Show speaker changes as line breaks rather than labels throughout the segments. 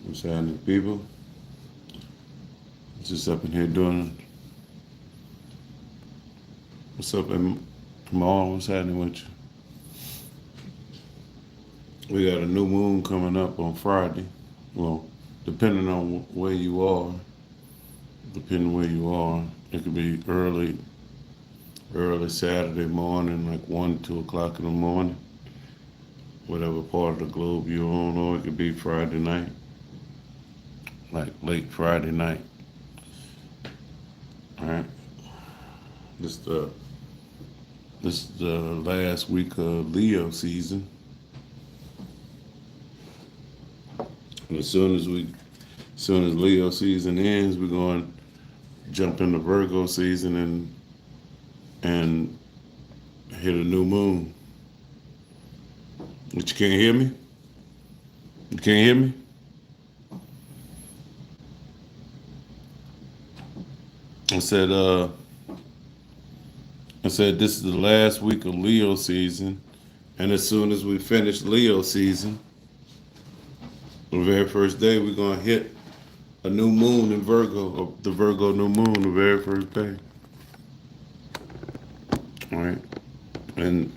What's happening, people? Just up in here doing. What's up, Jamal? What's happening with you? We got a new moon coming up on Friday. Well, depending on where you are, it could be early Saturday morning, like 1, 2 o'clock in the morning, whatever part of the globe you're on, or it could be Friday night, like late Friday night. All right. This the this is the last week of Leo season. And as soon as Leo season ends, we're going to jump into Virgo season and hit a new moon. But you can't hear me? You can't hear me? I said, this is the last week of Leo season, and as soon as we finish Leo season, the very first day we're gonna hit a new moon in Virgo, the Virgo new moon, the very first day. All right, and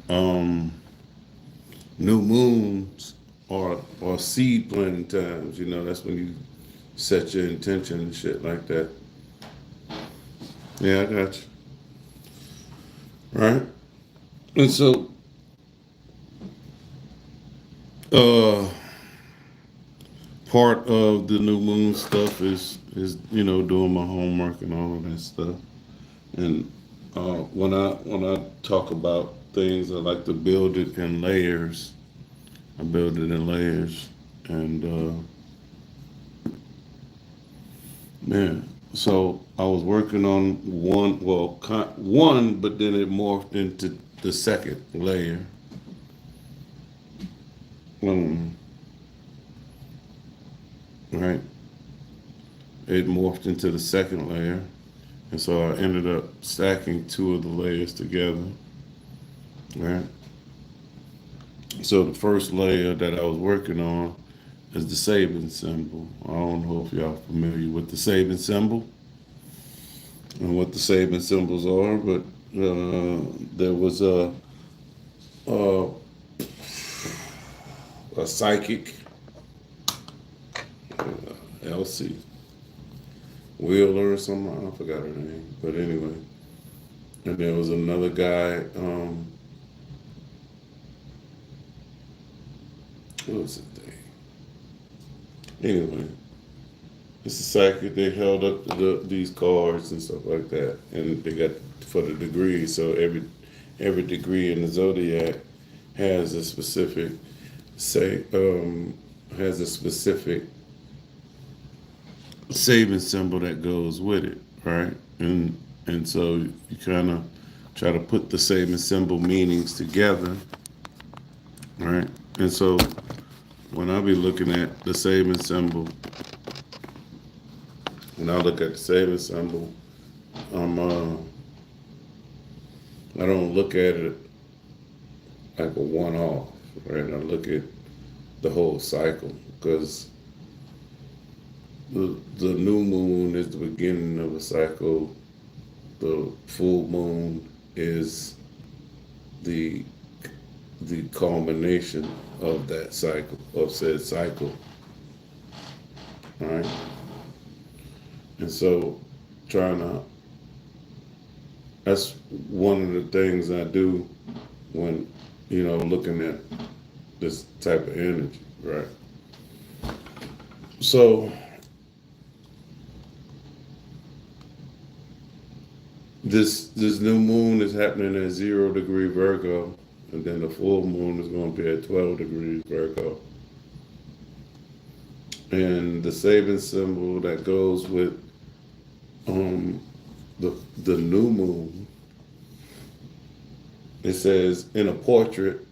new moons are seed planting times. You know, that's when you set your intention and shit like that. Yeah, I got you. Right, and so uh part of the new moon stuff is doing my homework and all of that stuff. And when I talk about things, I like to build it in layers. I build it in layers, and man. So I was working on one, but then it morphed into the second layer. Um, right. It morphed into the second layer. And so I ended up stacking two of the layers together. Right. So the first layer that I was working on is the Sabian symbol. I don't know if y'all familiar with the Sabian symbol and what the Sabian symbols are, but there was a, a psychic, Elsie Wheeler or something. I forgot her name, but anyway. And there was another guy. What was it? Anyway, it's a psychic. They held up these cards and stuff like that, and they got for the degrees. So every degree in the zodiac has a specific has a specific saving symbol that goes with it, right? And so you kind of try to put the saving symbol meanings together, right? And so when I be looking at the saving symbol, when I look at the saving symbol, I'm I don't look at it like a one-off, right? I look at the whole cycle because the new moon is the beginning of a cycle. The full moon is the culmination of that cycle, of said cycle. All right. And so that's one of the things I do when, looking at this type of energy, right? So this new moon is happening at 0 degree Virgo, and then the full moon is going to be at 12 degrees Virgo. And the saving symbol that goes with the new moon, it says in a portrait,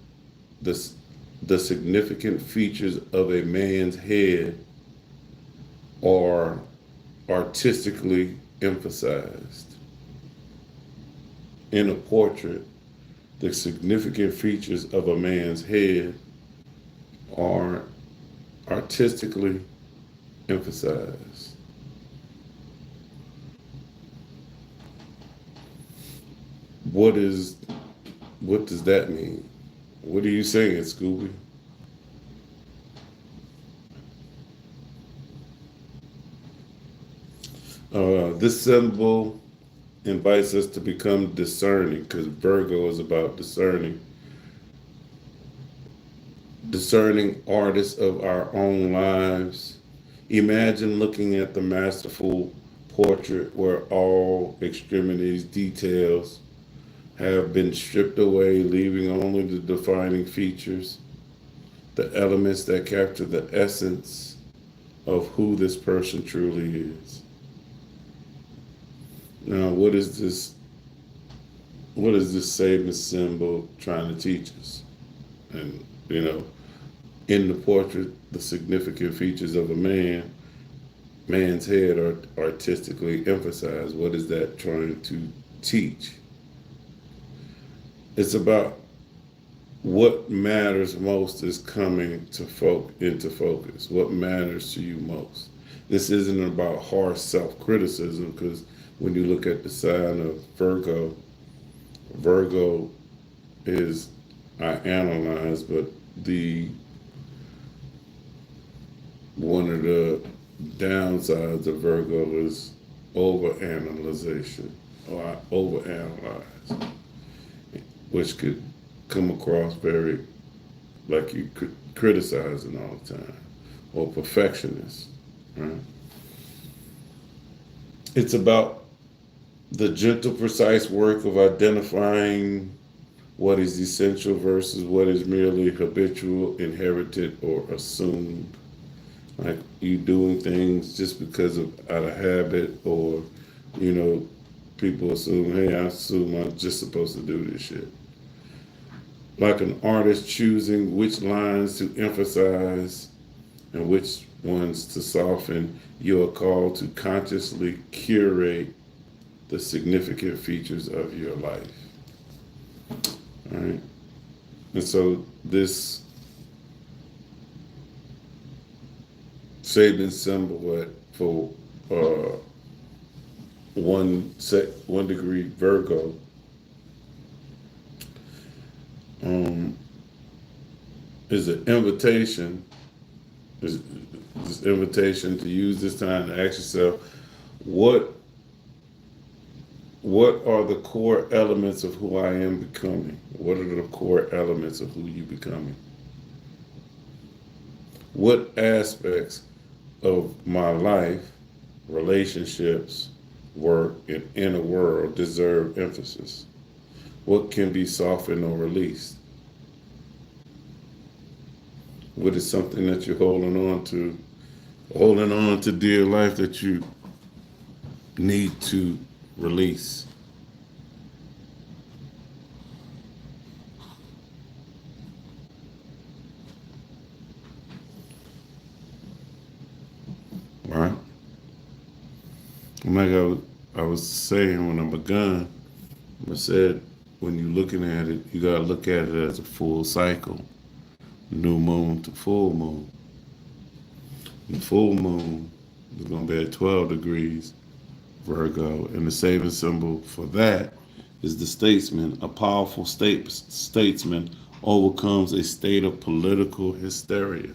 the significant features of a man's head are artistically emphasized. In a portrait, the significant features of a man's head are artistically emphasize. What does that mean? What are you saying, Scooby? This symbol invites us to become discerning, because Virgo is about discerning artists of our own lives. Imagine looking at the masterful portrait where all extremities, details have been stripped away, leaving only the defining features, the elements that capture the essence of who this person truly is. Now, what is this saving symbol trying to teach us? And, in the portrait, the significant features of man's head are artistically emphasized. What is that trying to teach? It's about what matters most is coming into focus. What matters to you most? This isn't about harsh self-criticism, because when you look at the sign of Virgo, Virgo is, I analyze, but one of the downsides of Virgo is overanalyzation, or I overanalyze, which could come across very like you criticizing all the time, or perfectionist, right? It's about the gentle, precise work of identifying what is essential versus what is merely habitual, inherited, or assumed. Like you doing things just because of out of habit, or people assume, hey, I assume I'm just supposed to do this shit. Like an artist choosing which lines to emphasize and which ones to soften, you are called to consciously curate the significant features of your life. All right. And so this saving symbol for 1 degree Virgo is an invitation. Is this invitation to use this time to ask yourself, what are the core elements of who I am becoming? What are the core elements of who you becoming? What aspects of my life, relationships, work, and inner world deserve emphasis? What can be softened or released? What is something that you're holding on to dear life, that you need to release? Right? Like I was saying when I begun, I said, when you're looking at it, you got to look at it as a full cycle. New moon to full moon. The full moon is going to be at 12 degrees Virgo, and the saving symbol for that is the statesman. A powerful statesman overcomes a state of political hysteria.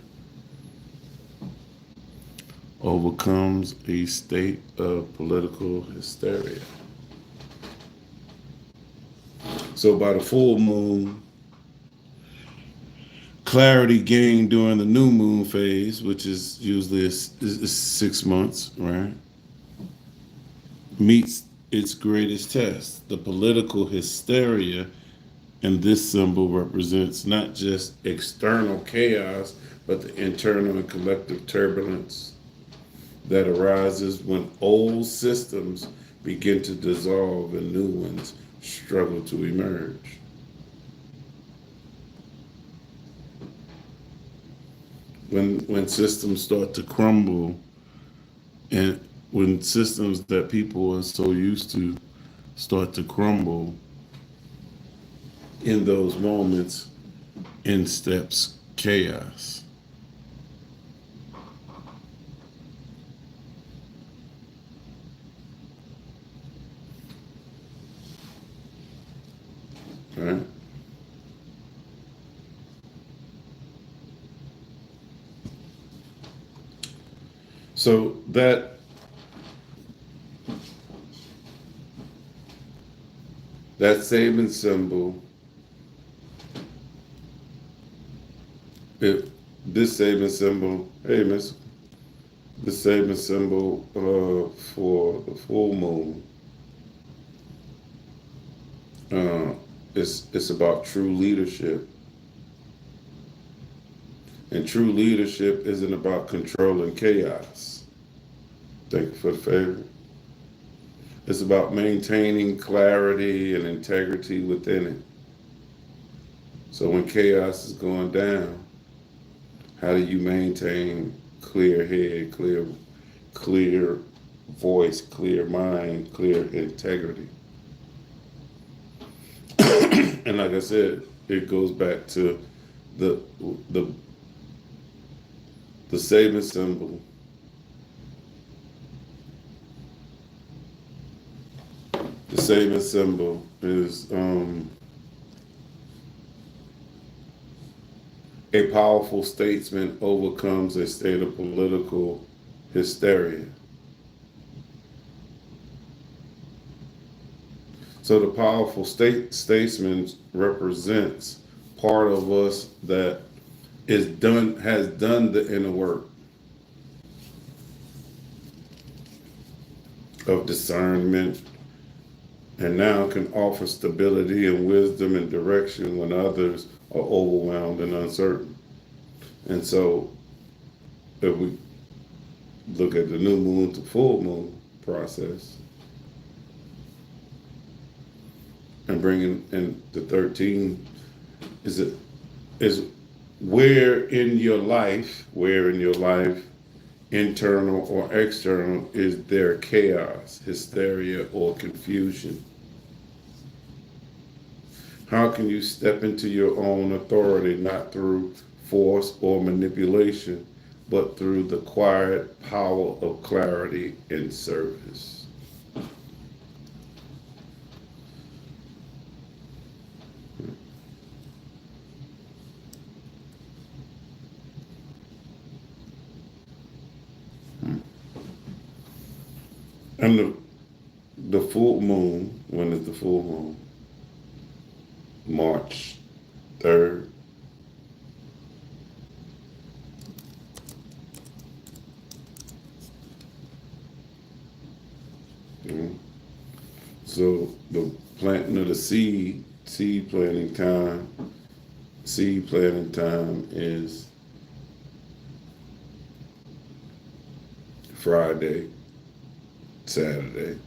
Overcomes a state of political hysteria. So by the full moon, clarity gained during the new moon phase, which is usually is 6 months, right, meets its greatest test. The political hysteria in this symbol represents not just external chaos, but the internal and collective turbulence that arises when old systems begin to dissolve and new ones struggle to emerge. When systems start to crumble, and when systems that people are so used to start to crumble, in those moments, in steps chaos. right? So that saving symbol, if this saving symbol, hey miss, the saving symbol for the full moon, it's about true leadership. And true leadership isn't about controlling chaos. Thank you for the favor. It's about maintaining clarity and integrity within it. So when chaos is going down, how do you maintain clear head, clear voice, clear mind, clear integrity? And like I said, it goes back to the the the saving symbol. The saving symbol is a powerful statesman overcomes a state of political hysteria. So the powerful statesman represents part of us that has done the inner work of discernment, and now can offer stability and wisdom and direction when others are overwhelmed and uncertain. And so if we look at the new moon to full moon process and bringing in the 13, is where in your life, internal or external, is there chaos, hysteria, or confusion? How can you step into your own authority, not through force or manipulation, but through the quiet power of clarity and service? And the full moon, when is the full moon? March 3rd. So the planting of the seed planting time is Friday, Saturday,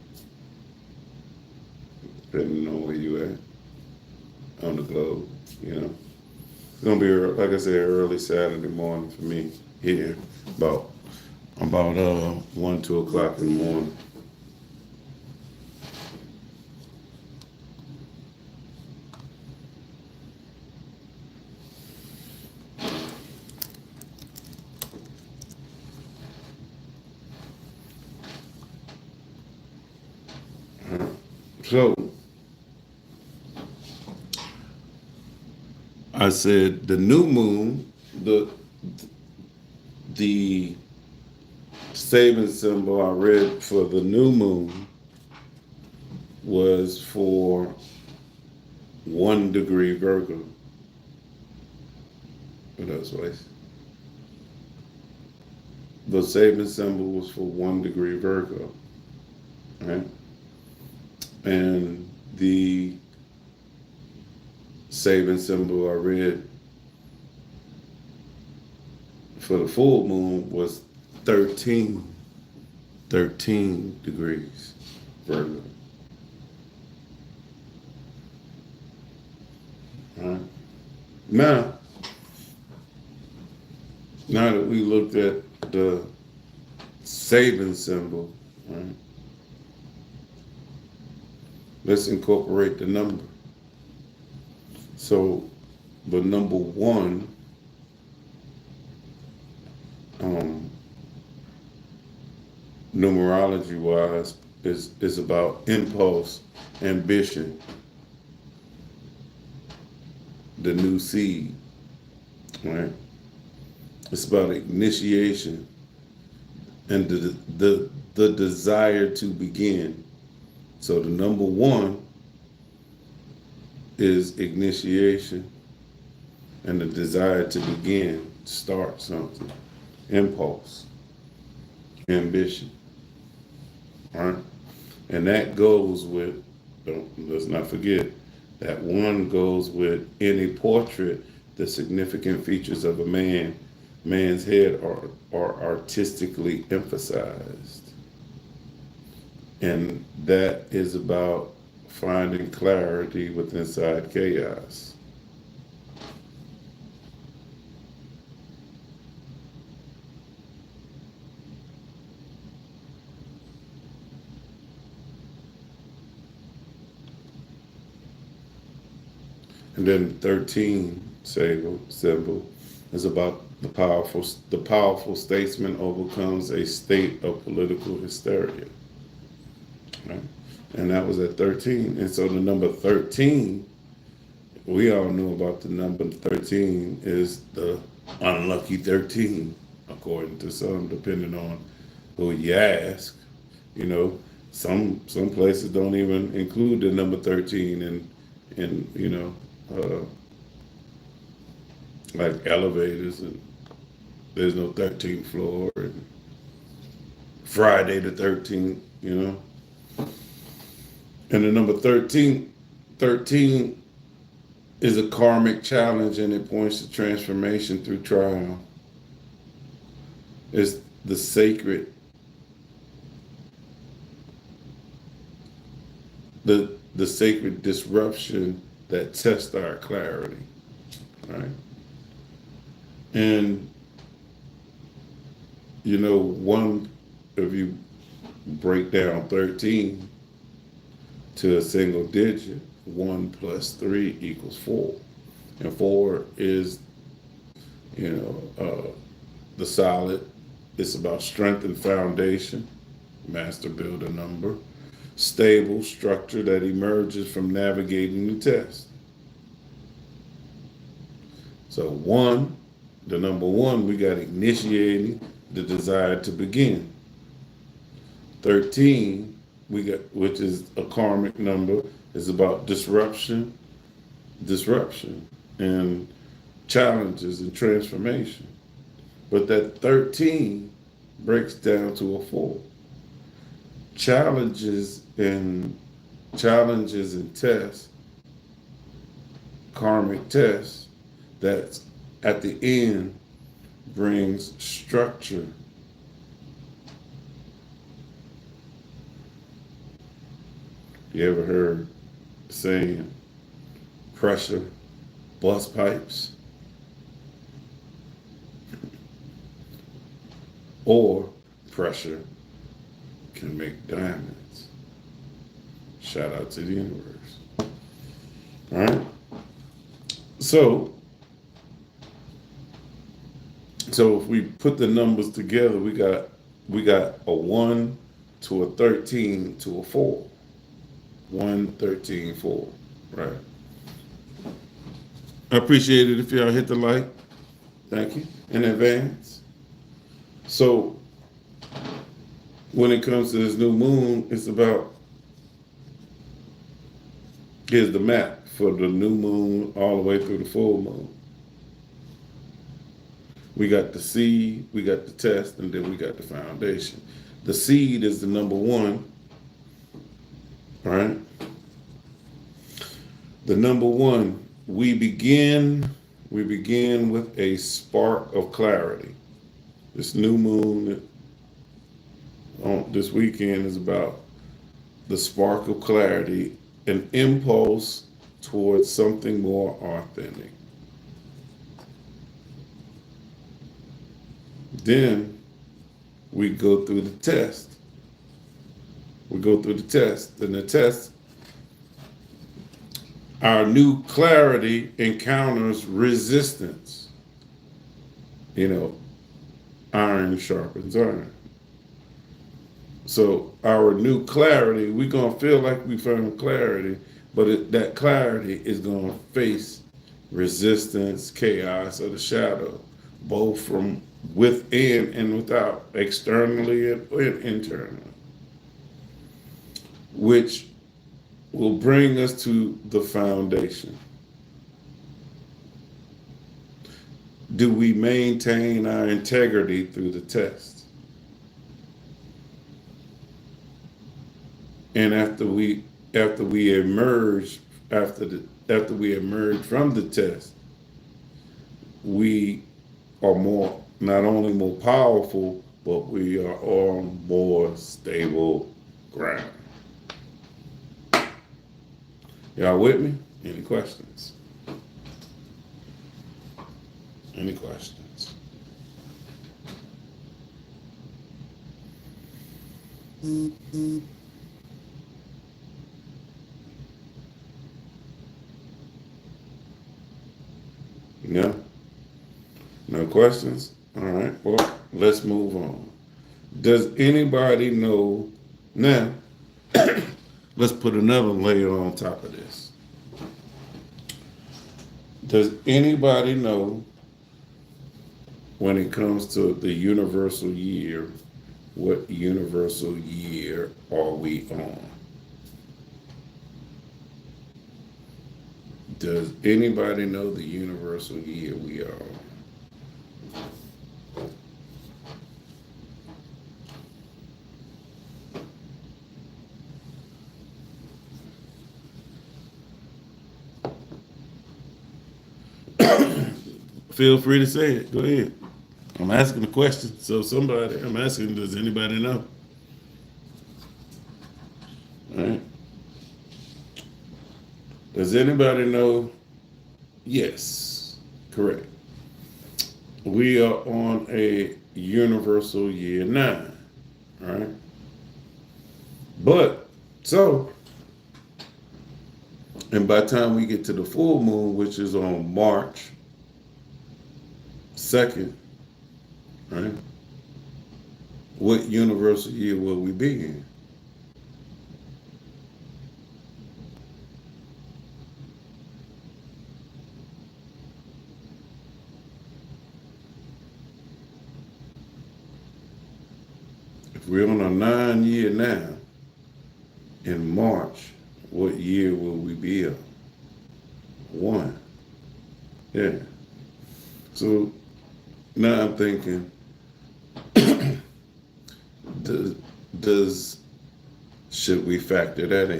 depending on where you at on the globe, you know. It's gonna be, like I said, early Saturday morning for me here, about 1, 2 o'clock in the morning. So I said the new moon, the saving symbol I read for the new moon was for 1 degree Virgo. What else was? The saving symbol was for 1 degree Virgo, right? And the saving symbol I read for the full moon was 13 degrees Virgo. All right. Now that we looked at the saving symbol, right, let's incorporate the number. So the number 1, numerology wise, is about impulse, ambition, the new seed, right? It's about initiation and the desire to begin. So the number one is initiation and the desire to begin, start something, impulse, ambition, all right? And that goes with, let's not forget, that one goes with any portrait. The significant features of a man's head are artistically emphasized. And that is about finding clarity with inside chaos. And then 13 symbol is about the powerful statesman overcomes a state of political hysteria. Right? And that was at 13. And so the number 13, we all know about the number 13 is the unlucky 13, according to some, depending on who you ask. You know, some places don't even include the number 13 in like elevators, and there's no 13th floor, and Friday the 13th, you know. And the number 13 is a karmic challenge, and it points to transformation through trial. It's the sacred, the sacred disruption that tests our clarity, right? And you know, if you break down 13 to a single digit, 1 plus 3 equals 4. And 4 is, the solid. It's about strength and foundation, master builder number, stable structure that emerges from navigating the test. So the number one, we got initiating, the desire to begin. 13, which is a karmic number, is about disruption, and challenges and transformation. But that 13 breaks down to a 4. Challenges and tests, karmic tests, that at the end brings structure. You ever heard the saying, pressure bust pipes? Or pressure can make diamonds. Shout out to the universe. All right. So if we put the numbers together, we got a 1 to a 13 to a 4. 1, 13, 4. Right. I appreciate it if y'all hit the like. Thank you in advance. So when it comes to this new moon, it's about, here's the map for the new moon all the way through the full moon. We got the seed, we got the test, and then we got the foundation. The seed is the number 1, right? The number 1, we begin with a spark of clarity. This new moon on this weekend is about the spark of clarity, an impulse towards something more authentic. Then we go through the test. And the test, our new clarity encounters resistance. Iron sharpens iron. So our new clarity, we're going to feel like we found clarity, but that clarity is going to face resistance, chaos, or the shadow, both from within and without, externally and internally, which will bring us to the foundation. Do we maintain our integrity through the test? And after we emerge after we emerge from the test, we are not only more powerful, but we are on more stable ground. Y'all with me? Any questions? Any questions? No? No questions? All right, well, let's move on. Does anybody know? Now, let's put another layer on top of this. Does anybody know, when it comes to the universal year, what universal year are we on? Does anybody know the universal year we are on? Feel free to say it. Go ahead. I'm asking the question. So I'm asking, does anybody know? All right. Does anybody know? Yes. Correct. We are on a universal year 9. All right. And by the time we get to the full moon, which is on March 2nd, right? What universal year will we be in? If we're on a 9-year now, in March, what year will we be in? 1. Yeah. So now I'm thinking, should we factor that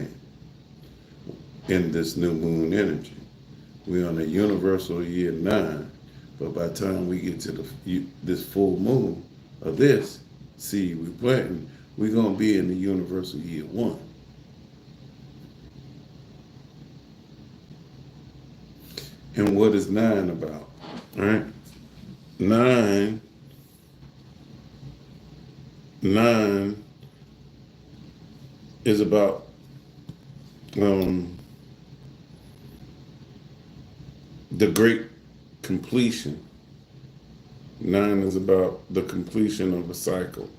in this new moon energy? We're on a universal year 9, but by the time we get to this full moon of this seed we planting, we're gonna be in the universal year 1. And what is 9 about? All right, 9 is about the great completion. 9 is about the completion of a cycle.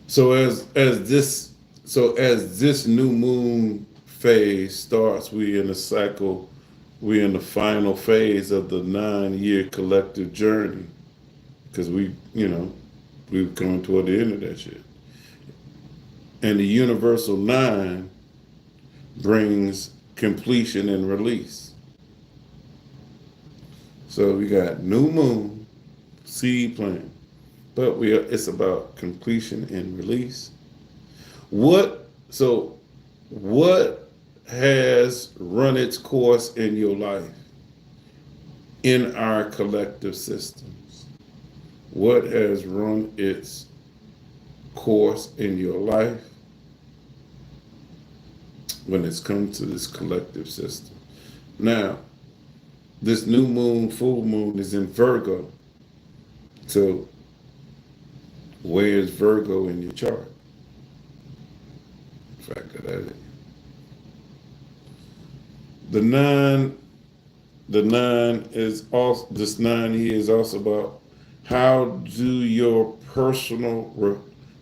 So as this new moon phase starts, we in a cycle. We're in the final phase of the 9-year collective journey, because we've coming toward the end of that shit. And the universal 9 brings completion and release. So we got new moon, seed planting, but it's about completion and release. What has run its course in your life, in our collective systems? What has run its course in your life when it's come to this collective system? Now, this new moon, full moon, is in Virgo. So where is Virgo in your chart? Factor that in. The 9 is also, this 9 year is also about how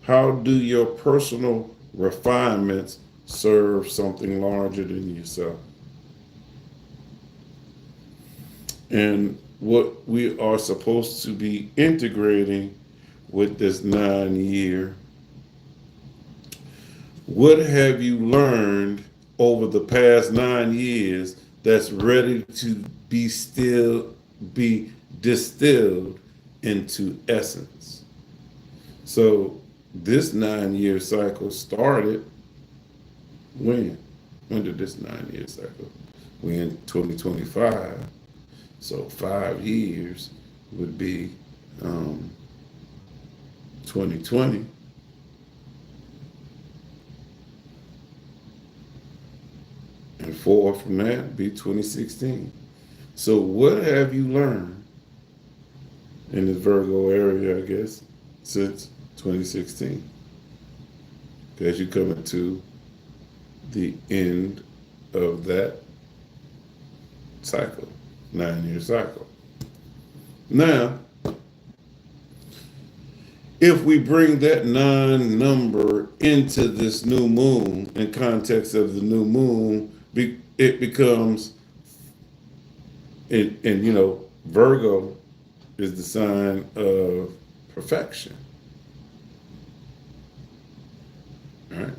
How do your personal refinements serve something larger than yourself? And what we are supposed to be integrating with this 9 year, what have you learned over the past 9 years that's ready to be distilled into essence? So this 9 year cycle started when? When did this 9 year cycle? We in 2025. So 5 years would be 2020. And 4 from that would be 2016. So what have you learned in the Virgo area, I guess, since 2016? As you come into the end of that cycle, 9 year cycle. Now, if we bring that 9 number into this new moon, in context of the new moon, it becomes, and you know, Virgo is the sign of perfection. All right.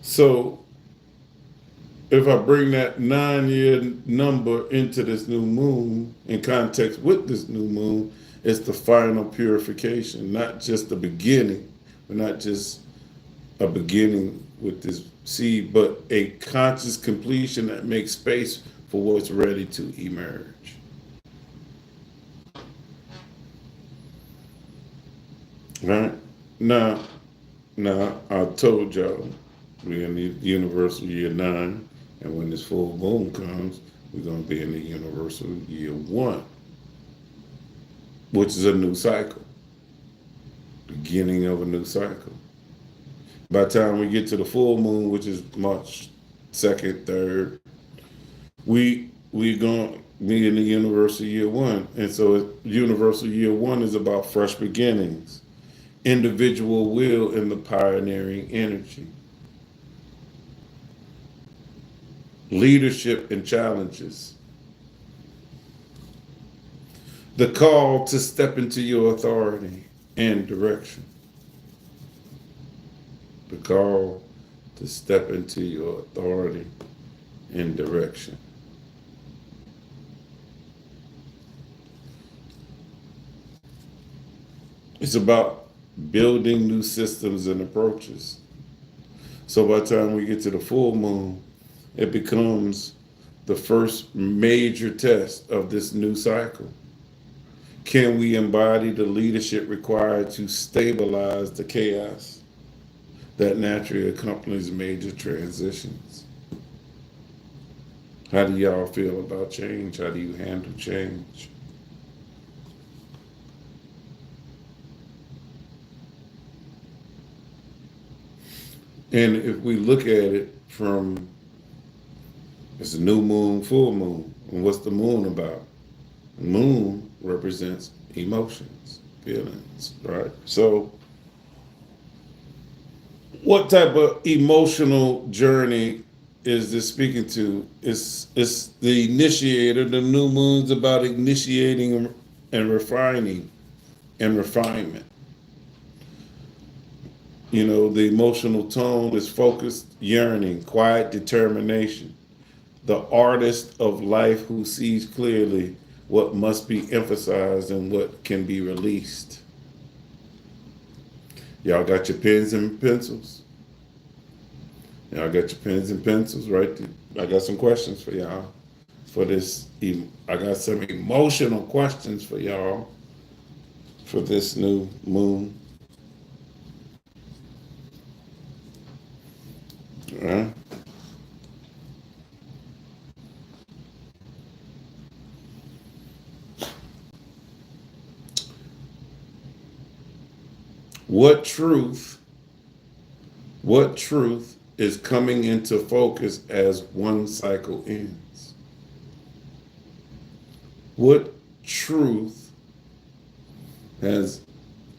So if I bring that 9 year number into this new moon, in context with this new moon, it's the final purification, not just the beginning, but not just a beginning with this seed, but a conscious completion that makes space for what's ready to emerge. Right? Now, I told y'all we're in the universal year 9, and when this full moon comes, we're going to be in the universal year 1, which is a new cycle, beginning of a new cycle. By the time we get to the full moon, which is March 2nd, 3rd, we're going to be in the universal year 1. And so universal year 1 is about fresh beginnings, individual will, and the pioneering energy, leadership and challenges, the call to step into your authority and direction. The call to step into your authority and direction. It's about building new systems and approaches. So by the time we get to the full moon, it becomes the first major test of this new cycle. Can we embody the leadership required to stabilize the chaos that naturally accompanies major transitions? How do y'all feel about change? How do you handle change? And if we look at it from, it's a new moon, full moon, and what's the moon about? The moon represents emotions, feelings, right? So what type of emotional journey is this speaking to? It's the initiator. The new moon's about initiating and refining and refinement. You know, the emotional tone is focused yearning, quiet determination. The artist of life who sees clearly what must be emphasized and what can be released. Y'all got your pens and pencils? Y'all got your pens and pencils, right? I got some questions for y'all for this. I got some emotional questions for y'all for this new moon. All right. What truth is coming into focus as one cycle ends? What truth Has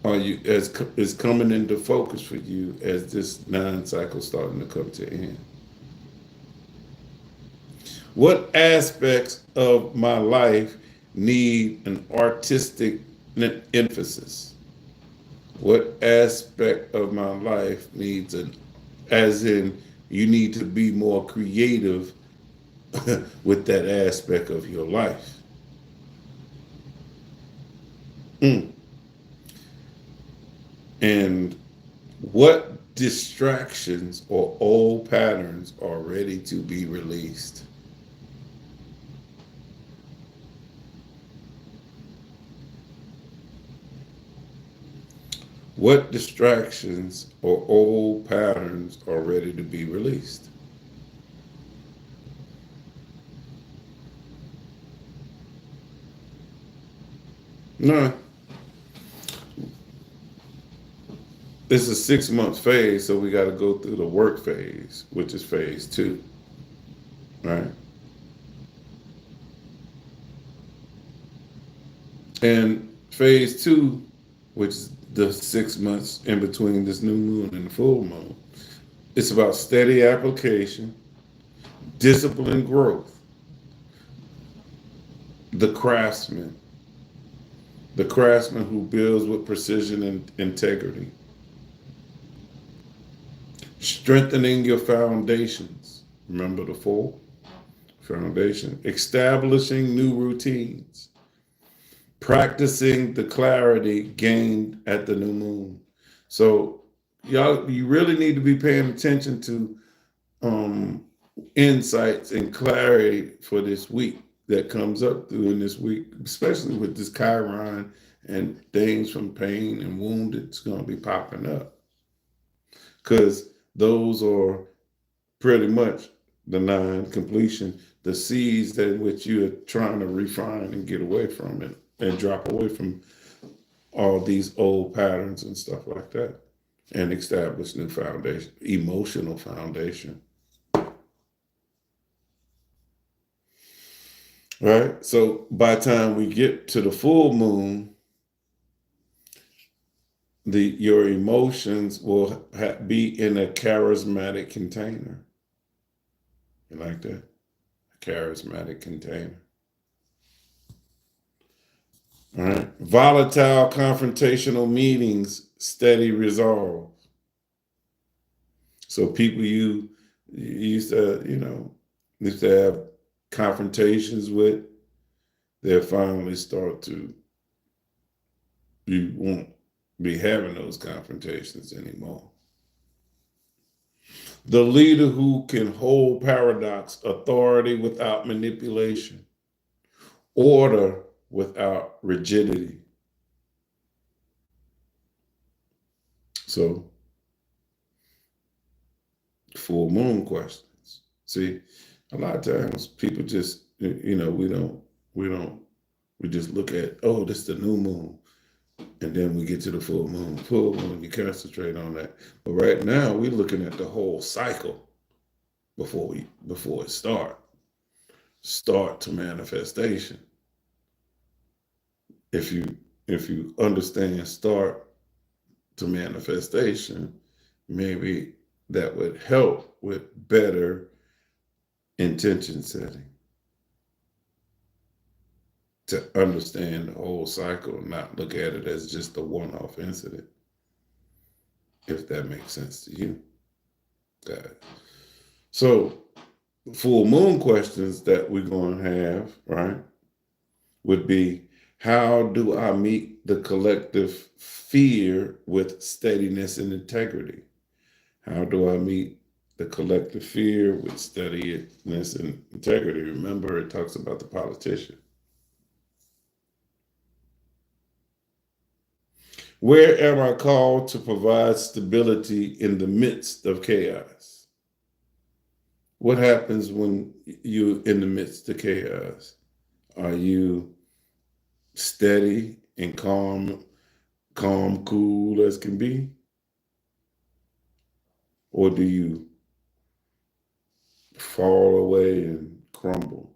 is coming into focus for you as this 9 cycle starting to come to an end? What aspects of my life need an artistic emphasis? What aspect of my life needs an, as in, you need to be more creative with that aspect of your life? Mm. And what distractions or old patterns are ready to be released? What distractions or old patterns are ready to be released? No, it's a 6 month phase, so we got to go through the work phase, which is phase 2, right? And phase 2, which is the 6 months in between this new moon and the full moon, it's about steady application, discipline growth, the craftsman, the craftsman who builds with precision and integrity, strengthening your foundations. Remember the 4 foundation, establishing new routines, practicing the clarity gained at the new moon. So, y'all, you really need to be paying attention to um, insights and clarity for this week that comes up during this week, especially with this Chiron and things from pain and wounded. It's going to be popping up because those are pretty much the 9 completion, the seeds that in which you're trying to refine and get away from it and drop away from all these old patterns and stuff like that and establish new foundation, emotional foundation. Right. So by the time we get to the full moon, your emotions will be in a charismatic container. You like that? A charismatic container. All right. Volatile confrontational meetings, steady resolve. So people you used to, used to have confrontations with, they'll finally start to, you won't be having those confrontations anymore. The leader who can hold paradox, authority without manipulation, order without rigidity. So, full moon questions. See, a lot of times people just, we just look at, oh, this is the new moon. And then we get to the full moon. Full moon, you concentrate on that. But right now, we're looking at the whole cycle before it start to manifestation. If you understand start to manifestation, maybe that would help with better intention setting, to understand the whole cycle and not look at it as just a one-off incident, if that makes sense to you. Got it. So full moon questions that we're going to have, right, would be, how do I meet the collective fear with steadiness and integrity? How do I meet the collective fear with steadiness and integrity? Remember, it talks about the politician. Where am I called to provide stability in the midst of chaos? What happens when you're in the midst of chaos? Are you steady and calm, cool as can be? Or do you fall away and crumble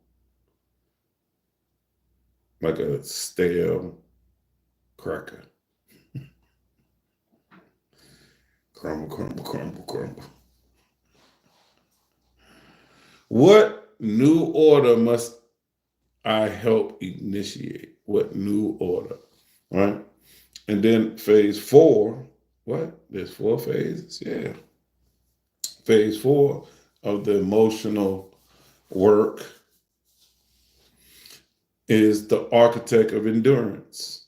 like a stale cracker? Crumble, crumble, crumble, crumble. What new order must I help initiate? What new order? Right? And then phase 4, what? There's 4 phases? Yeah. Phase 4 of the emotional work is the architect of endurance.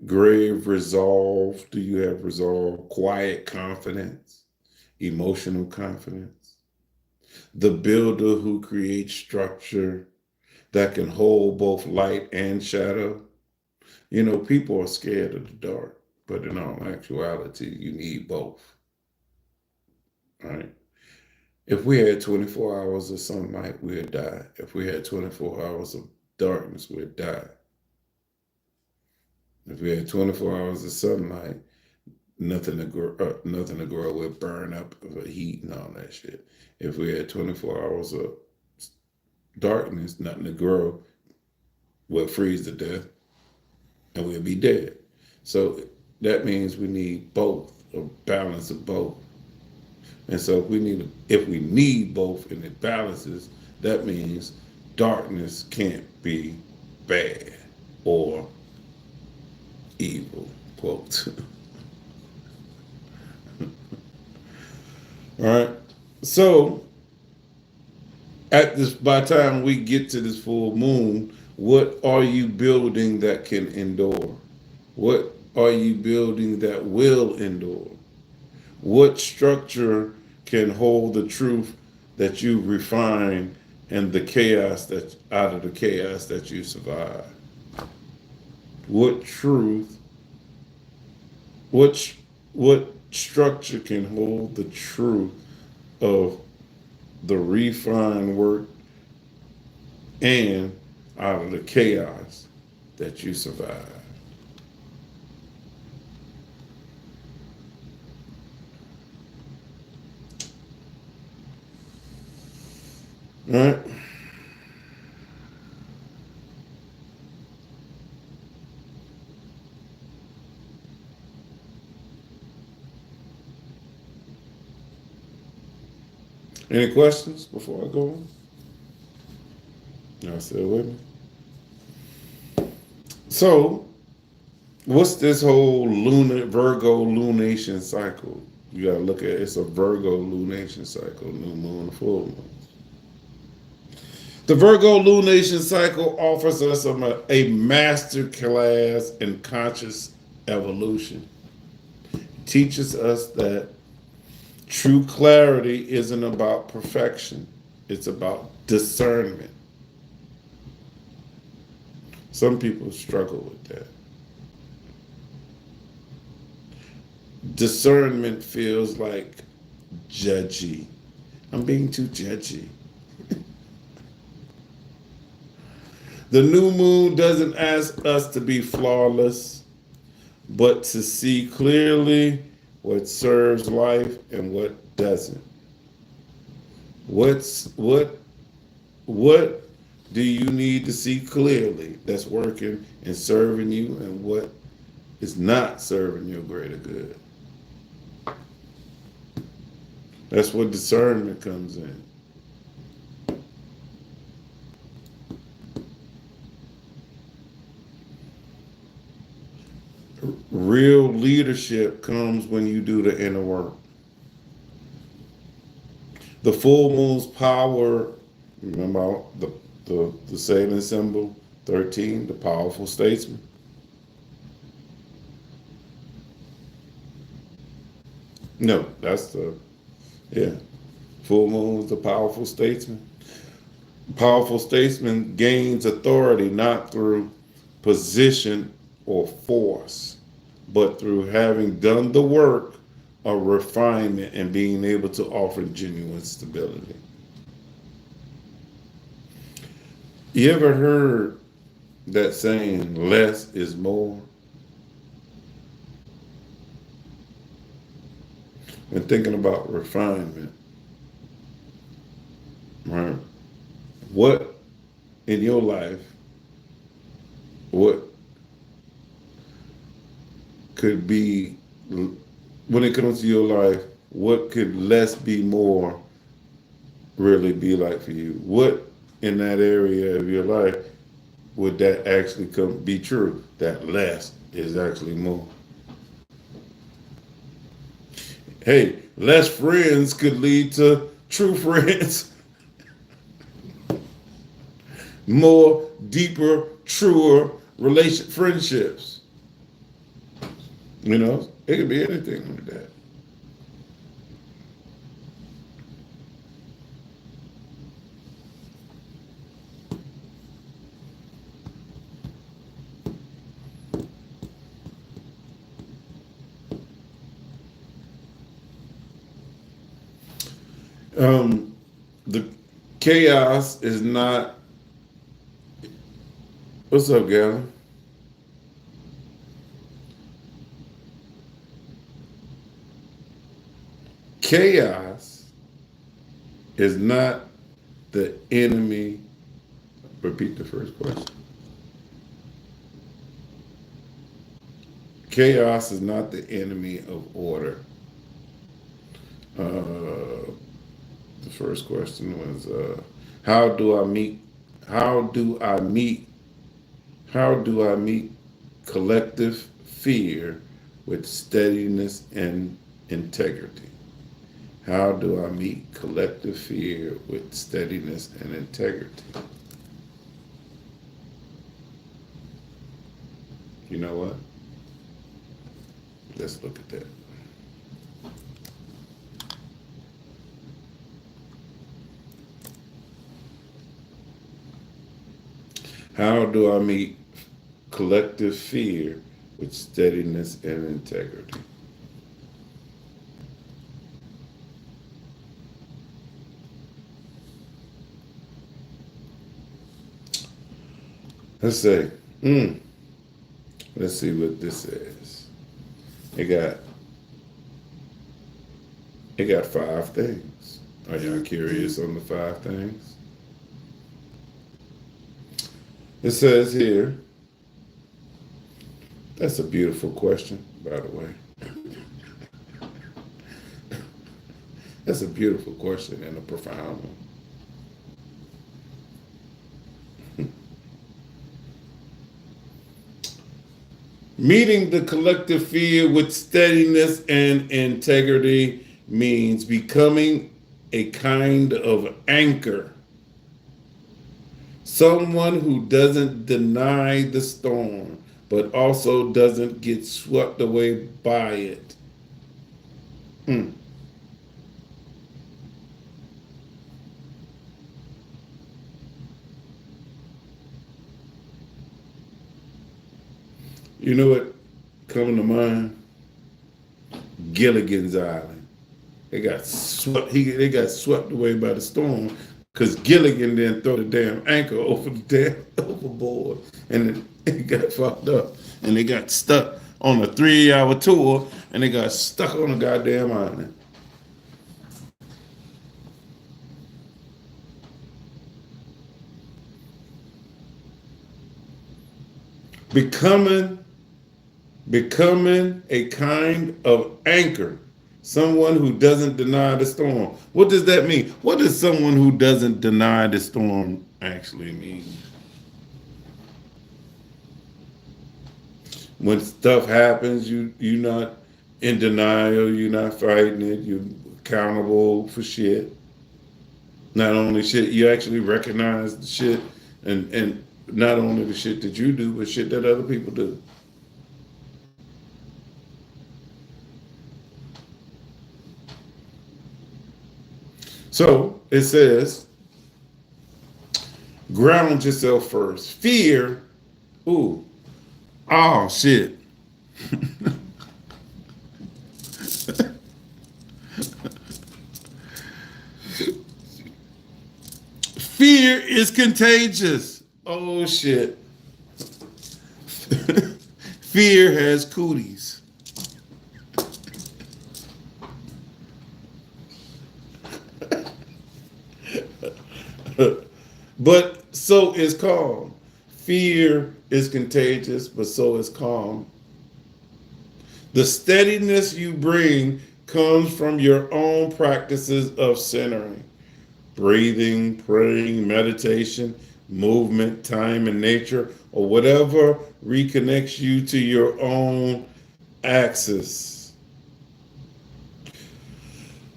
Grave resolve. Do you have resolve? Quiet confidence, emotional confidence. The builder who creates structure that can hold both light and shadow. You know, people are scared of the dark, but in all actuality, you need both. Right? If we had 24 hours of sunlight, we'd die. If we had 24 hours of darkness, we'd die. If we had 24 hours of sunlight, nothing to grow would burn up with heat and all that shit. If we had 24 hours of darkness, nothing to grow would freeze to death and we'd be dead. So that means we need both, a balance of both. And so if we need both and it balances, that means darkness can't be bad or evil, quote. All right. So by the time we get to this full moon, what are you building that can endure? What are you building that will endure? What structure can hold the truth that you refine and the chaos that out of the chaos that you survive? What truth, what structure can hold the truth of the refined work and out of the chaos that you survive? All right. Any questions before I go on? Y'all still with me? So, what's this whole Virgo lunation cycle? You gotta look at it's a Virgo lunation cycle, new moon, full moon. The Virgo lunation cycle offers us a master class in conscious evolution. It teaches us that true clarity isn't about perfection, it's about discernment. Some people struggle with that. Discernment feels like judgy. I'm being too judgy. The new moon doesn't ask us to be flawless, but to see clearly what serves life and what doesn't. What do you need to see clearly that's working and serving you, and what is not serving your greater good? That's where discernment comes in. Real leadership comes when you do the inner work. The full moon's power, remember the sailing symbol 13, the powerful statesman. No, yeah. Full moon is the powerful statesman. Powerful statesman gains authority not through position or force, but through having done the work of refinement and being able to offer genuine stability. You ever heard that saying, less is more? When thinking about refinement, right? What in your life, what could be when it comes to your life, what could less be more really be like for you? What in that area of your life would that actually be true? That less is actually more. Hey, less friends could lead to true friends, more deeper, truer friendships. You know, it could be anything like that. The chaos is not. What's up, Gavin? Chaos is not the enemy. Repeat the first question. Chaos is not the enemy of order. The first question was, how do I meet? How do I meet? How do I meet collective fear with steadiness and integrity? How do I meet collective fear with steadiness and integrity? You know what? Let's look at that. How do I meet collective fear with steadiness and integrity? Let's say, let's see what this says. It got 5 things. Are y'all curious on the 5 things? It says here, that's a beautiful question, by the way. That's a beautiful question and a profound one. Meeting the collective fear with steadiness and integrity means becoming a kind of anchor. Someone who doesn't deny the storm, but also doesn't get swept away by it. You know what coming to mind? Gilligan's Island. They got swept. They got swept away by the storm because Gilligan didn't throw the damn anchor over the damn overboard, and it got fucked up, and they got stuck on a 3-hour tour, and they got stuck on a goddamn island. Becoming a kind of anchor. Someone who doesn't deny the storm. What does that mean? What does someone who doesn't deny the storm actually mean? When stuff happens, you're not in denial, you're not fighting it, you're accountable for shit. Not only shit, you actually recognize the shit and not only the shit that you do, but shit that other people do. So it says, ground yourself first. Fear, ooh, oh shit. Fear is contagious. Oh shit. Fear has cooties. But so is calm. Fear is contagious, but so is calm. The steadiness you bring comes from your own practices of centering, breathing, praying, meditation, movement, time, and nature, or whatever reconnects you to your own axis.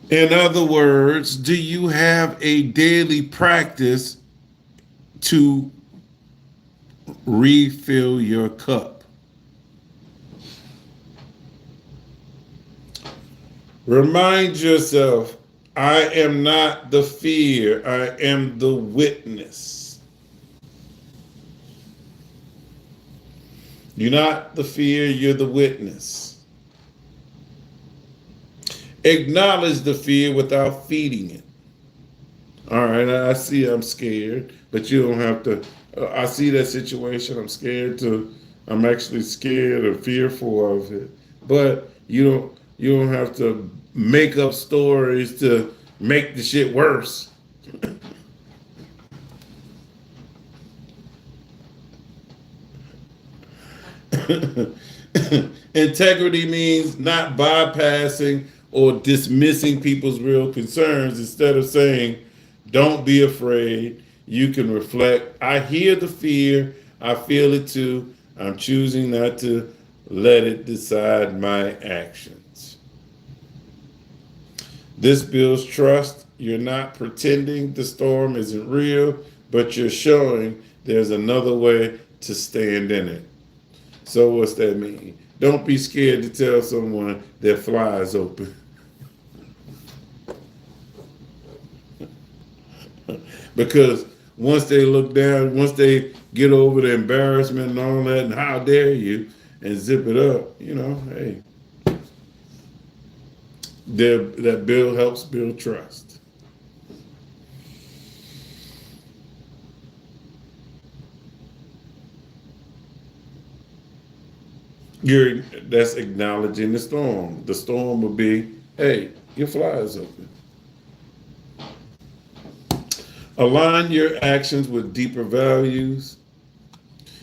In other words, do you have a daily practice to refill your cup? Remind yourself, I am not the fear, I am the witness. You're not the fear, you're the witness. Acknowledge the fear without feeding it. All right, I see I'm scared, but you don't have to. I see that situation. I'm actually scared or fearful of it. But you don't have to make up stories to make the shit worse. Integrity means not bypassing or dismissing people's real concerns. Instead of saying, don't be afraid, you can reflect. I hear the fear, I feel it too. I'm choosing not to let it decide my actions. This builds trust. You're not pretending the storm isn't real, but you're showing there's another way to stand in it. So what's that mean? Don't be scared to tell someone their fly is open. Because once they look down, once they get over the embarrassment and all that, and how dare you, and zip it up, hey, that bill helps build trust. That's acknowledging the storm. The storm would be, hey, your fly is open. Align your actions with deeper values.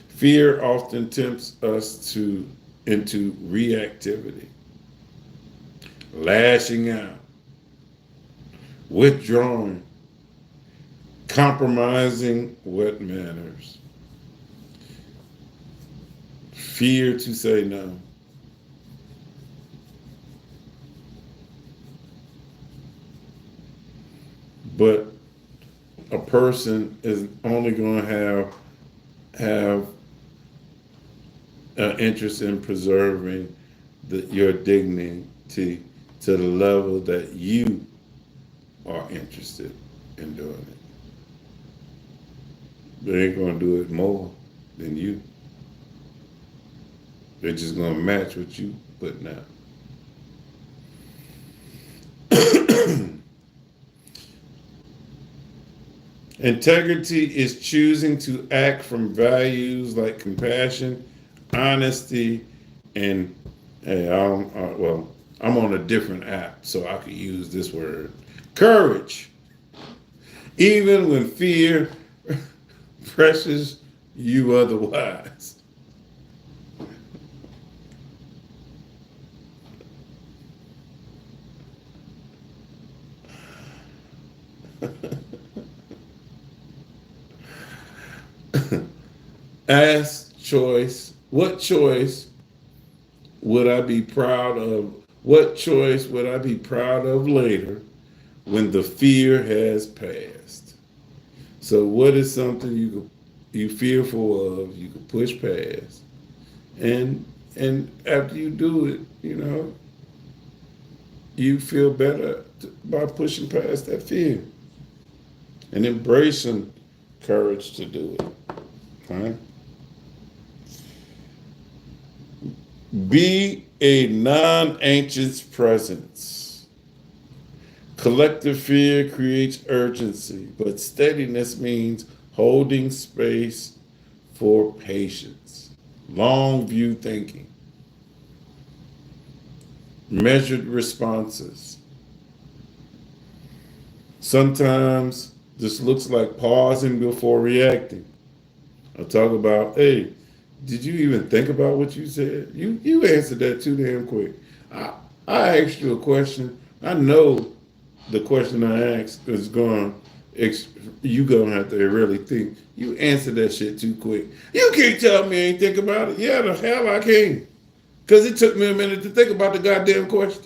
Fear often tempts us into reactivity, lashing out, withdrawing, compromising what matters. Fear to say no. But a person is only going to have an interest in preserving your dignity to the level that you are interested in doing it. They ain't going to do it more than you. They're just going to match what you putting out. Integrity is choosing to act from values like compassion, honesty, and I'm on a different app, so I could use this word. Courage. Even when fear pressures you otherwise. Ask what choice would I be proud of? What choice would I be proud of later when the fear has passed? So what is something you fearful of, you can push past? And after you do it, you feel better by pushing past that fear and embracing courage to do it. Right? Be a non-anxious presence. Collective fear creates urgency, but steadiness means holding space for patience, long view thinking, measured responses. Sometimes this looks like pausing before reacting. I talk about, hey, Did you even think about what you said? You answered that too damn quick. I I asked you a question. I know the question I asked is going. You gonna have to really think. You answered that shit too quick. You can't tell me I ain't think about it. Yeah, the hell I can. Cause it took me a minute to think about the goddamn question.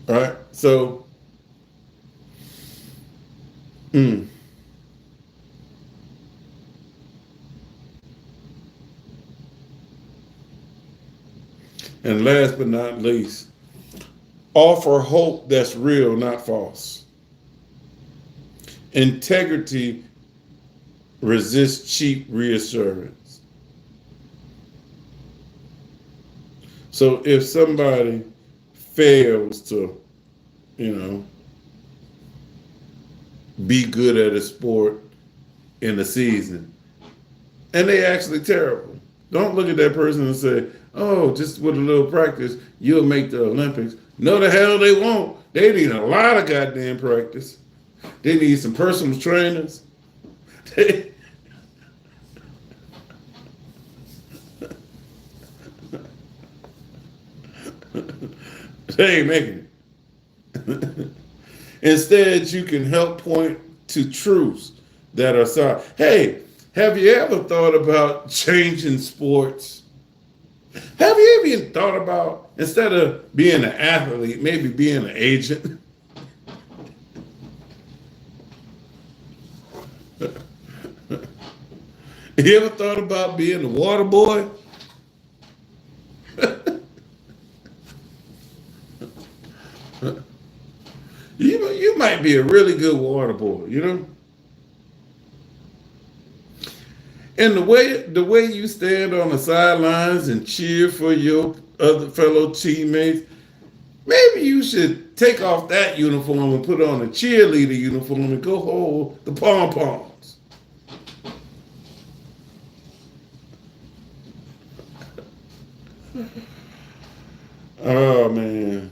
All right. So, mm, and last but not least, offer hope that's real, not false. Integrity resists cheap reassurance. So if somebody fails to, you know, be good at a sport in a season, and they actually terrible, don't look at that person and say, "Oh, just with a little practice, you'll make the Olympics." No, the hell they won't. They need a lot of goddamn practice. They need some personal trainers. They, they ain't making it. Instead, you can help point to truths that are solid. Hey, have you ever thought about changing sports? Have you ever even thought about, instead of being an athlete, maybe being an agent? You ever thought about being a water boy? You might be a really good water boy, you know? And the way you stand on the sidelines and cheer for your other fellow teammates, maybe you should take off that uniform and put on a cheerleader uniform and go hold the pom poms. Oh man.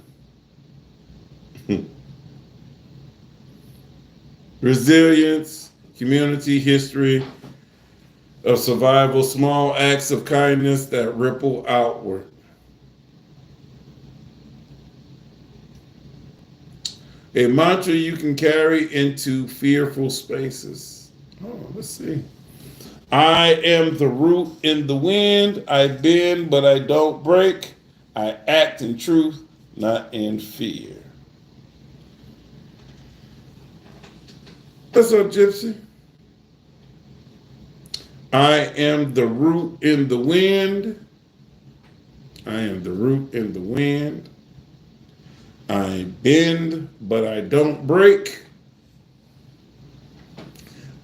Resilience, community history of survival, small acts of kindness that ripple outward. A mantra you can carry into fearful spaces. Oh, let's see. I am the root in the wind. I bend, but I don't break. I act in truth, not in fear. What's up, Gypsy? I am the root in the wind. I am the root in the wind. I bend, but I don't break.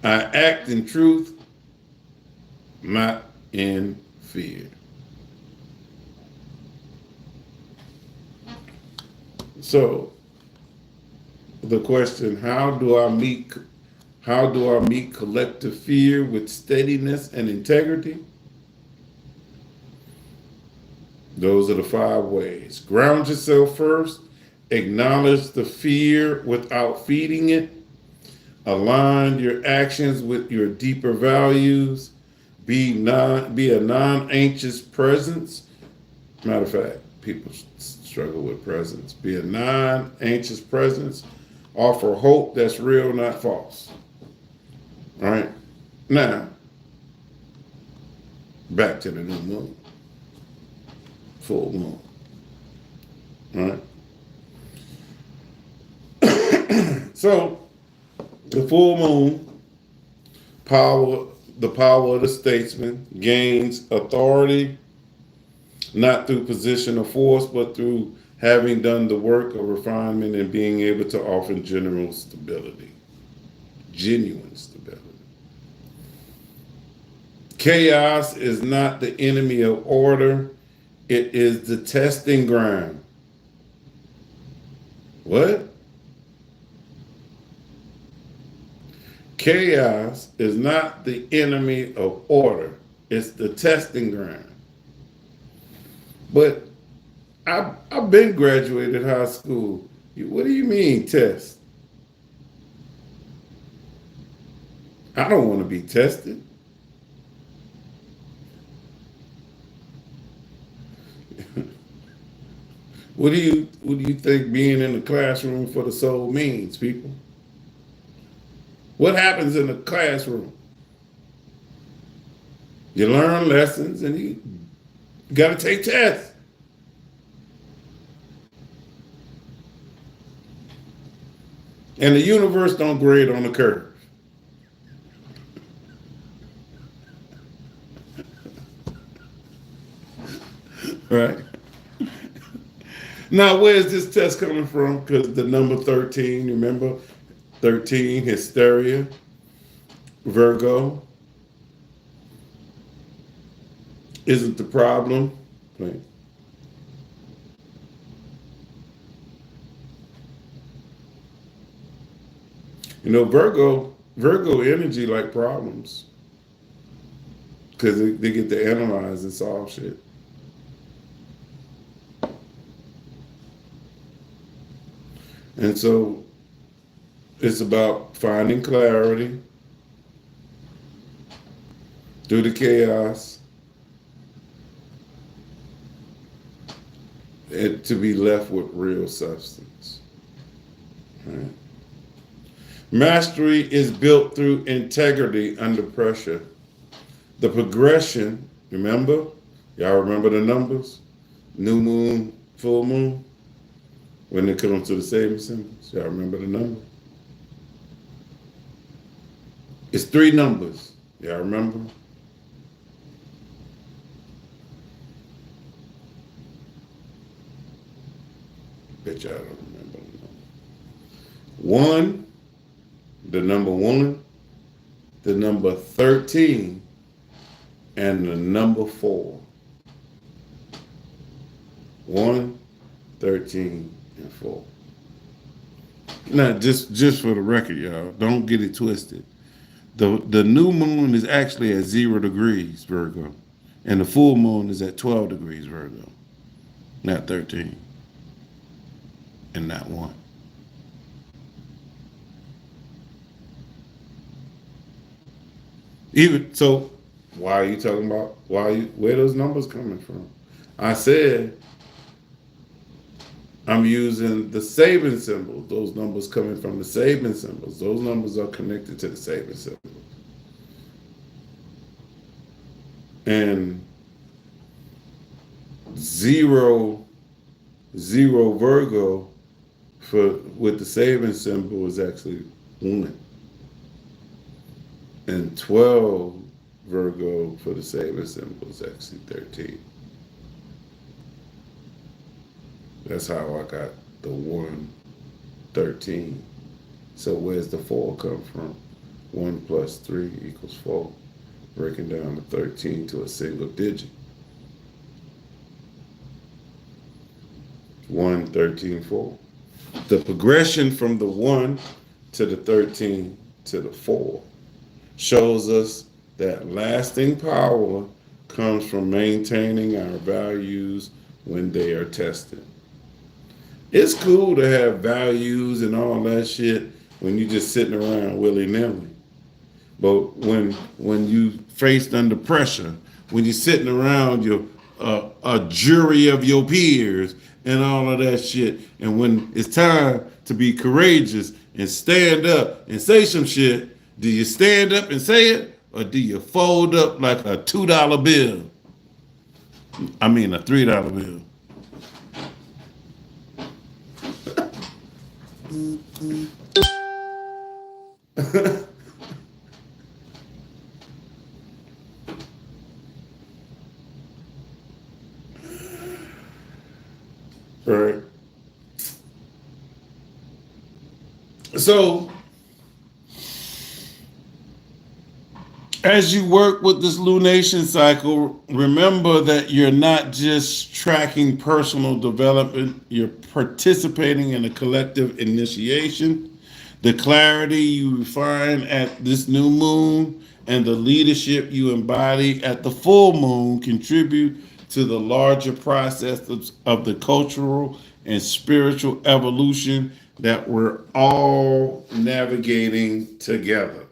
I act in truth, not in fear. So the question, how do I meet collective fear with steadiness and integrity? Those are the 5 ways. Ground yourself first. Acknowledge the fear without feeding it. Align your actions with your deeper values. Be a non-anxious presence. Matter of fact, people struggle with presence. Be a non-anxious presence. Offer hope that's real, not false. All right. Now, back to the new moon. Full moon. All right. So, the full moon, the power of the statesman gains authority, not through position of force, but through having done the work of refinement and being able to offer genuine stability. Chaos is not the enemy of order, it is the testing ground. What? Chaos is not the enemy of order, it's the testing ground. But I've been graduated high school. What do you mean test? I don't want to be tested. What do you think being in the classroom for the soul means, people? What happens in the classroom? You learn lessons and you got to take tests. And the universe don't grade on the curve. Right? Now, where's this test coming from? Because the number 13, remember? 13, hysteria, Virgo, isn't the problem. Right. Virgo energy like problems because they get to analyze and solve shit. And so it's about finding clarity through the chaos and to be left with real substance. Right? Mastery is built through integrity under pressure. The progression, remember? Y'all remember the numbers? New moon, full moon? When it comes to the saving symbols. Y'all remember the number? It's 3 numbers. Y'all remember? Bet y'all don't remember the number. 1, the number 1, the number 13, and the number 4. 1, 13, and 4. Now, just for the record, y'all, don't get it twisted. The new moon is actually at 0 degrees Virgo, and the full moon is at 12 degrees Virgo, not 13, and not 1. Even so, why are you talking about where those numbers coming from? I said I'm using the saving symbols. Those numbers coming from the saving symbols. Those numbers are connected to the saving symbols. And 0, 0 Virgo with the saving symbol is actually 1. And 12 Virgo for the saving symbol is actually 13. That's how I got the 1, 13. So where's the 4 come from? 1 plus 3 equals 4. Breaking down the 13 to a single digit. 1, 13, 4. The progression from the 1 to the 13 to the 4 shows us that lasting power comes from maintaining our values when they are tested. It's cool to have values and all that shit when you're just sitting around willy-nilly. But when you faced under pressure, when you're sitting around a jury of your peers and all of that shit, and when it's time to be courageous and stand up and say some shit, do you stand up and say it, or do you fold up like a $2 bill? I mean a $3 bill. Right. So, as you work with this lunation cycle, remember that you're not just tracking personal development, you're participating in a collective initiation. The clarity you refine at this new moon and the leadership you embody at the full moon contribute to the larger process of the cultural and spiritual evolution that we're all navigating together.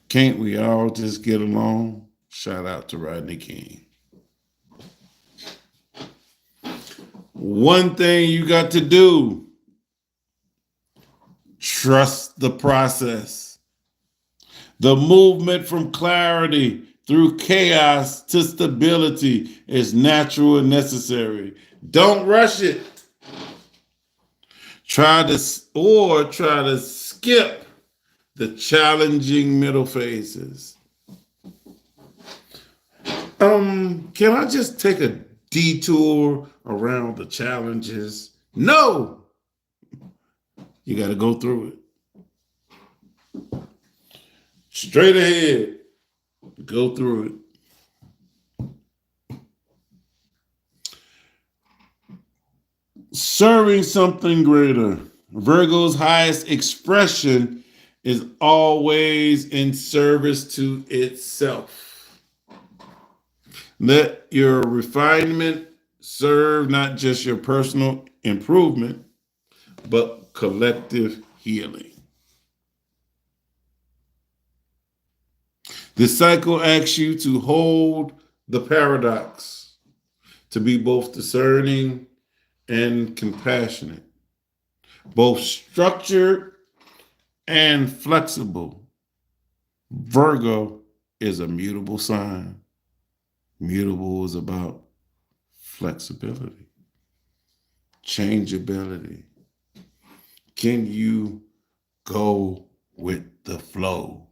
Can't we all just get along? Shout out to Rodney King. One thing you got to do, trust the process. The movement from clarity through chaos to stability is natural and necessary. Don't rush it. Try to skip the challenging middle phases. Can I just take a detour around the challenges? No. You got to go through it. Straight ahead. Go through it. Serving something greater. Virgo's highest expression is always in service to itself. Let your refinement serve not just your personal improvement, but collective healing. This cycle asks you to hold the paradox, to be both discerning and compassionate, both structured and flexible. Virgo is a mutable sign. Mutable is about flexibility, changeability. Can you go with the flow?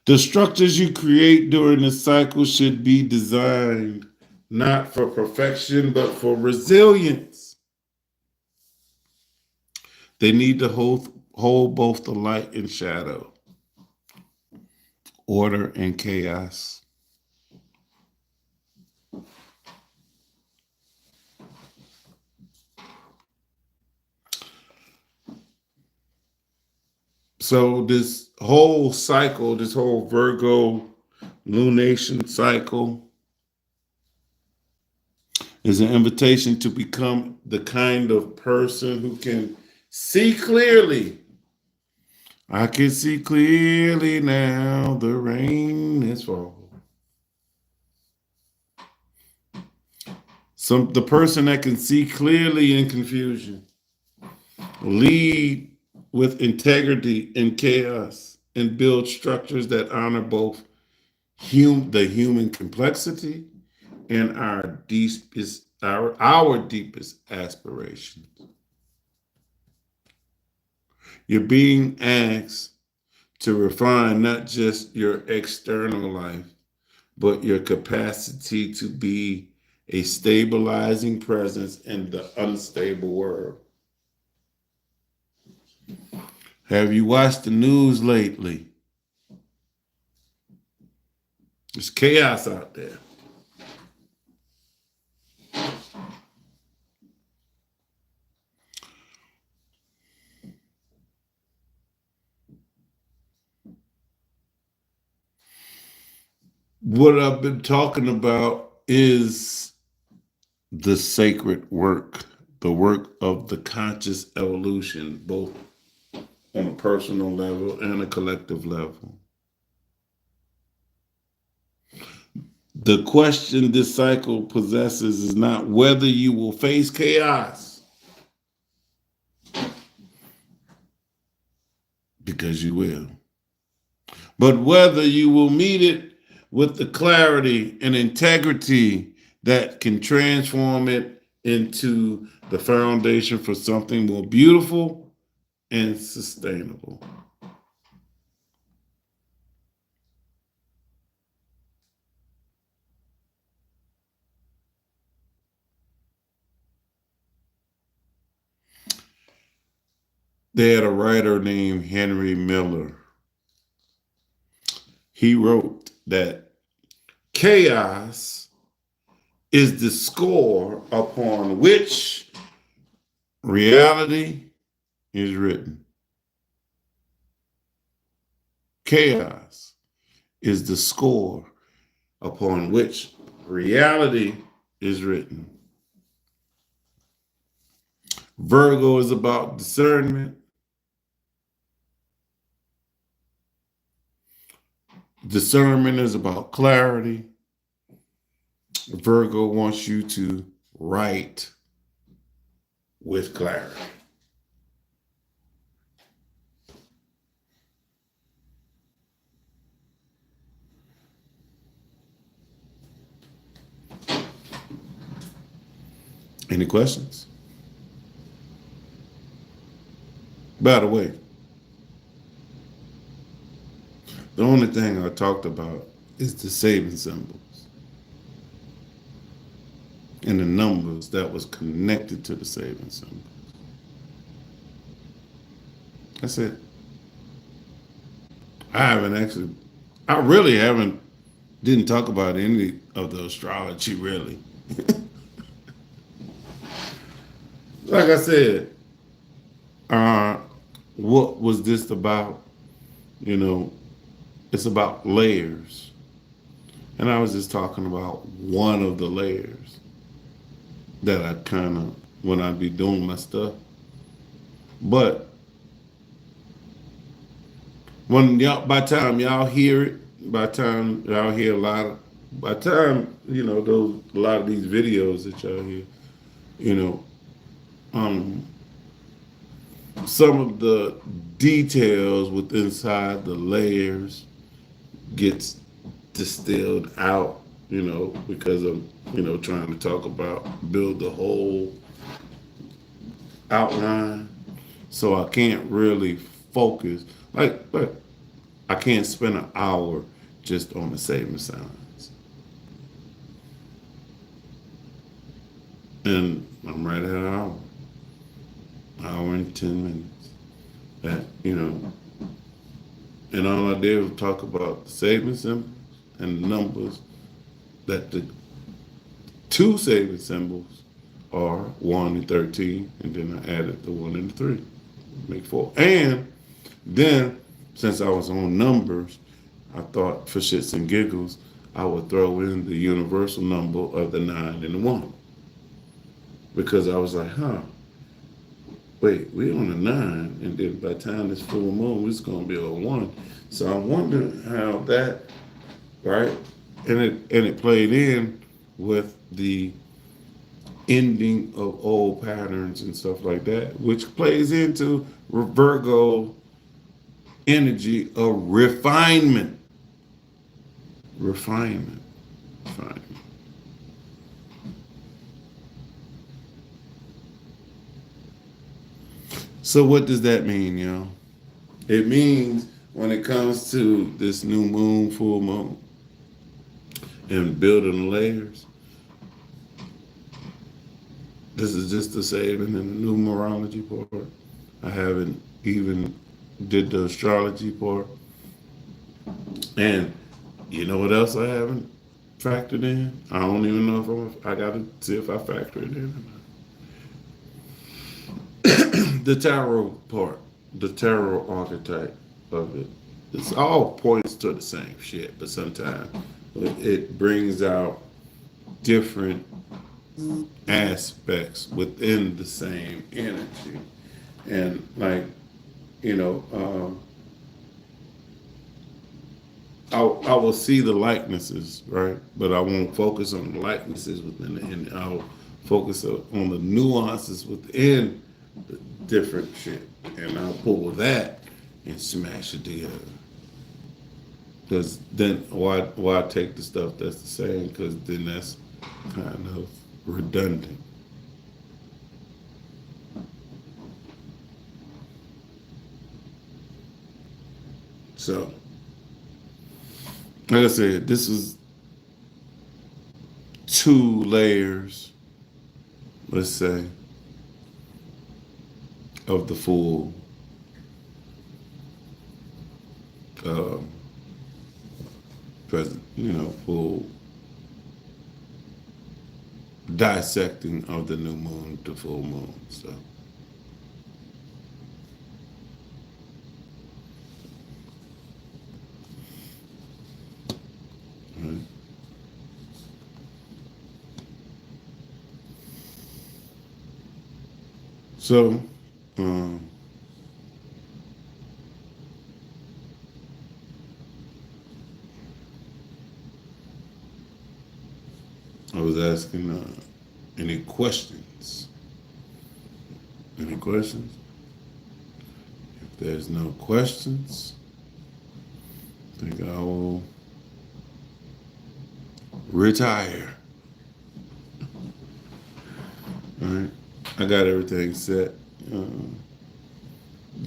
The structures you create during the cycle should be designed not for perfection, but for resilience. They need to hold both the light and shadow, order and chaos. So this whole cycle, this whole Virgo lunation cycle is an invitation to become the kind of person who can see clearly. I can see clearly now, the rain is falling. The person that can see clearly in confusion, lead with integrity in chaos, and build structures that honor both the human complexity and our deepest aspirations. You're being asked to refine not just your external life, but your capacity to be a stabilizing presence in the unstable world. Have you watched the news lately? There's chaos out there. What I've been talking about is the sacred work, the work of the conscious evolution, both on a personal level and a collective level. The question this cycle possesses is not whether you will face chaos, because you will, but whether you will meet it with the clarity and integrity that can transform it into the foundation for something more beautiful and sustainable. They had a writer named Henry Miller. He wrote that Chaos is the score upon which reality is written. Chaos is the score upon which reality is written. Virgo is about discernment. Discernment is about clarity. Virgo wants you to write with clarity. Any questions? By the way, the only thing I talked about is the saving symbols and the numbers that was connected to the saving symbol. That's it. I really didn't talk about any of the astrology, really. Like I said, what was this about? You know, it's about layers. And I was just talking about one of the layers that I kind of, when I be doing my stuff. But by the time y'all hear it, by the time y'all hear a lot of these videos that y'all hear, you know, some of the details with inside the layers gets distilled out, because I'm, trying to talk about build the whole outline. So I can't really focus. Like I can't spend an hour just on the saving signs. And I'm right at an hour and 10 minutes. That, and all I did was talk about the saving symbols and the numbers, that the two saving symbols are 1 and 13, and then I added the 1 and the 3, make 4. And then, since I was on numbers, I thought for shits and giggles, I would throw in the universal number of the 9 and the 1. Because I was like, wait, we on a 9, and then by the time this full moon, it's going to be a 1. So I'm wondering how that, right? And it played in with the ending of old patterns and stuff like that, which plays into Virgo energy of refinement. Refinement. So what does that mean, y'all? It means when it comes to this new moon, full moon, and building layers, this is just the saving and the numerology part. I haven't even did the astrology part. And you know what else I haven't factored in? I don't even know if I got to see if I factor it in or not. The tarot part, the tarot archetype of it. It's all points to the same shit, but sometimes it brings out different aspects within the same energy. And like, I will see the likenesses, right? But I won't focus on the likenesses within it, and I'll focus on the nuances within the different shit. And I'll pull that and smash it together. Because then why take the stuff that's the same? Because then that's kind of redundant. So, like I said, this is 2 layers, let's say, of the full present, full dissecting of the new moon to full moon. So, right. So, um, I was asking any questions. Any questions? If there's no questions, I think I will retire. All right. I got everything set.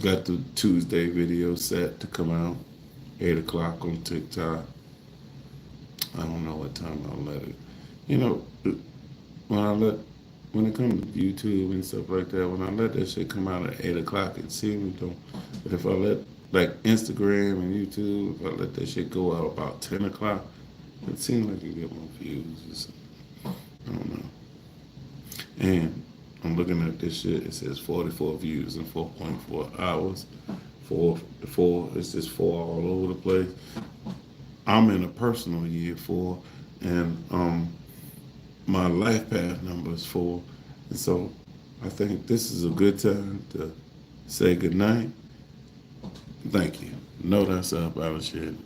Got the Tuesday video set to come out, 8 o'clock on TikTok. I don't know what time I'll let it. You know, when it comes to YouTube and stuff like that, when I let that shit come out at 8 o'clock, it seems don't. But if I let like Instagram and YouTube, if I let that shit go out about 10 o'clock, it seems like you get more views or something. I don't know. And I'm looking at this shit. It says 44 views in 4.4 hours. It's just four all over the place. I'm in a personal year 4, and my life path number is 4, and so I think this is a good time to say good night. Thank you. Know that's up, Astrology.